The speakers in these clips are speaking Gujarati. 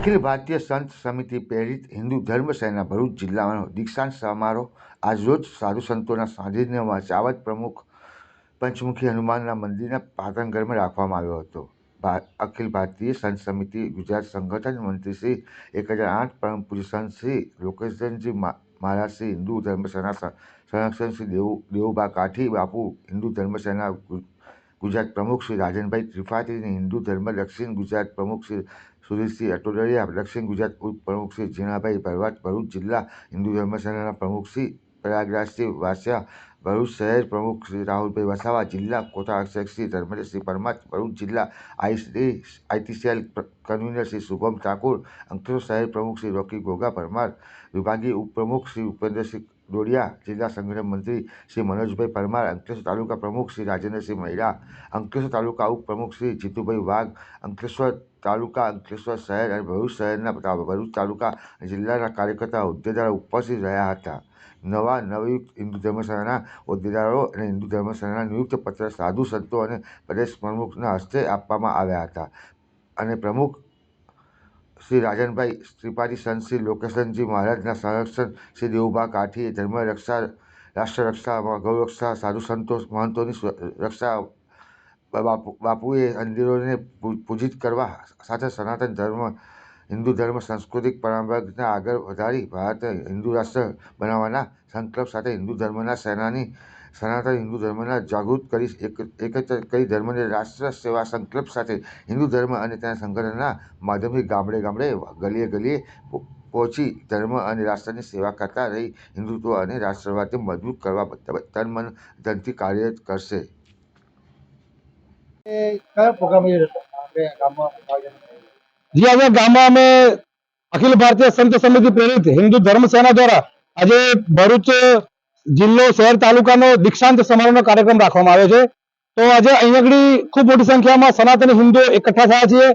અખિલ ભારતીય સંત સમિતિ પ્રેરિત હિન્દુ ધર્મ સેના ભરૂચ જિલ્લાનો દીક્ષાંત સમારોહ આજરોજ સાધુ સંતોના સાનિધ્યમાં ચાવડ પ્રમુખ પંચમુખી હનુમાનના મંદિરના પાટણગઢમાં રાખવામાં આવ્યો હતો. અખિલ ભારતીય સંત સમિતિ ગુજરાત સંગઠન મંત્રી શ્રી 1008 પરમ પૂજ્ય સંત શ્રી લોકેશનજી મહારાજ શ્રી હિન્દુ ધર્મ સેના સંરક્ષણ શ્રી દેવુબા કાઠી બાપુ હિન્દુ ધર્મ સેના ગુજરાત પ્રમુખ શ્રી રાજનભાઈ ત્રિપાઠી, હિન્દુ ધર્મ દક્ષિણ ગુજરાત પ્રમુખ શ્રી સુધીરસિંહ અટોડિયા, દક્ષિણ ગુજરાત ઉપપ્રમુખ શ્રી ઝીણાભાઈ ભરવાડ, ભરૂચ જિલ્લા હિન્દુ ધર્મ સેનાના પ્રમુખ શ્રી પ્રયાગરાજસિંહ વાસિયા, ભરૂચ શહેર પ્રમુખ શ્રી રાહુલભાઈ વસાવા, જિલ્લા કોટા અધ્યક્ષ શ્રી ધર્મેશસિંહ પરમાર, ભરૂચ જિલ્લા IT cell convener Shri Shubham Thakur, Ankleshwar શહેર પ્રમુખ શ્રી રોકી ગોગા પરમાર, વિભાગીય ઉપપ્રમુખ શ્રી ઉપેન્દ્રસિંહ ડોડિયા, જિલ્લા સંગઠન મંત્રી શ્રી મનોજભાઈ પરમાર, અંકલેશ્વર તાલુકા પ્રમુખ શ્રી રાજેન્દ્રસિંહ મહિડા, અંકલેશ્વર તાલુકા ઉપપ્રમુખ શ્રી જીતુભાઈ વાઘ, અંકલેશ્વર તાલુકા, અંકલેશ્વર શહેર અને ભરૂચ શહેરના ભરૂચ તાલુકા અને જિલ્લાના કાર્યકર્તાઓ હોદ્દેદારો ઉપસ્થિત રહ્યા હતા. નવયુક્ત હિન્દુ ધર્મ સેનાના હોદ્દેદારો અને હિન્દુ ધર્મ સેનાના નિયુક્ત પત્ર સાધુ સંતો અને પ્રદેશ પ્રમુખના હસ્તે આપવામાં આવ્યા હતા અને પ્રમુખ શ્રી રાજનભાઈ ત્રિપાઠી, સંત શ્રી લોકેશનજી મહારાજના સંરક્ષણ શ્રી દેવુબા કાઠી, ધર્મ રક્ષા, રાષ્ટ્ર રક્ષા, ગૌ રક્ષા, સાધુ સંતો મહંતોની રક્ષા, બાપુએ મંદિરોને પૂજિત કરવા સાથે સનાતન ધર્મ, હિન્દુ ધર્મ સાંસ્કૃતિક પરંપરાને આગળ વધારી ભારતને હિન્દુ રાષ્ટ્ર બનાવવાના સંકલ્પ સાથે હિન્દુ ધર્મના સેનાની સનાતન હિન્દુ ધર્મના જાગૃત કરી એકત્ર કરી ધર્મને રાષ્ટ્ર સેવા સંકલ્પ સાથે હિન્દુ ધર્મ અને તેના સંગઠનના માધ્યમથી ગામડે ગામડે, ગલીએ ગલીએ પહોંચી ધર્મ અને રાષ્ટ્રની સેવા કરતા રહી હિન્દુત્વ અને રાષ્ટ્રવાદને મજબૂત કરવા તન મન ધનથી કાર્ય કરશે. जी आज गामમાં અમે અખિલ ભારતીય સંત સમિતિ પ્રેરિત હિન્દુ ધર્મ સેના દ્વારા આજે ભરૂચ જિલ્લો શહેર તાલુકાનો દીક્ષાંત સમારોહનો કાર્યક્રમ રાખવામાં આવ્યો છે. તો આજે અહીંયા આગળ ખૂબ મોટી સંખ્યામાં સનાતની હિન્દુઓ એકઠા થયા છીએ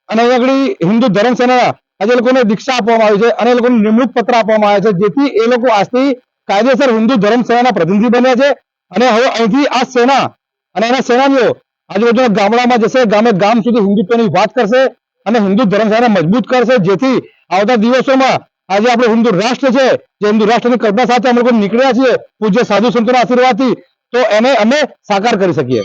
અને અહીંયા આગળ હિન્દુ ધર્મ સેના આજે લોકોને દીક્ષા આપવામાં આવી છે અને એ લોકોને નિમણૂક પત્ર આપવામાં આવ્યા છે, જેથી એ લોકો આજથી કાયદેસર હિન્દુ ધર્મ સેનાના પ્રતિનિધિ બન્યા છે અને હવે અહીંથી આ સેના અને એના સેનાનીઓ આજુબાજુના ગામડામાં જશે, ગામે ગામ સુધી હિન્દુત્વની વાત કરશે અને હિન્દુ ધર્મ સેના મજબૂત કરશે, જેથી આવતા દિવસોમાં આજે આપણે હિન્દુ રાષ્ટ્ર છે, જે હિન્દુ રાષ્ટ્રની કલ્પના સાથે અમે લોકો નીકળ્યા છીએ પૂજ્ય સાધુ સંતોના આશીર્વાદથી, તો એને અમે સાકાર કરી શકીએ.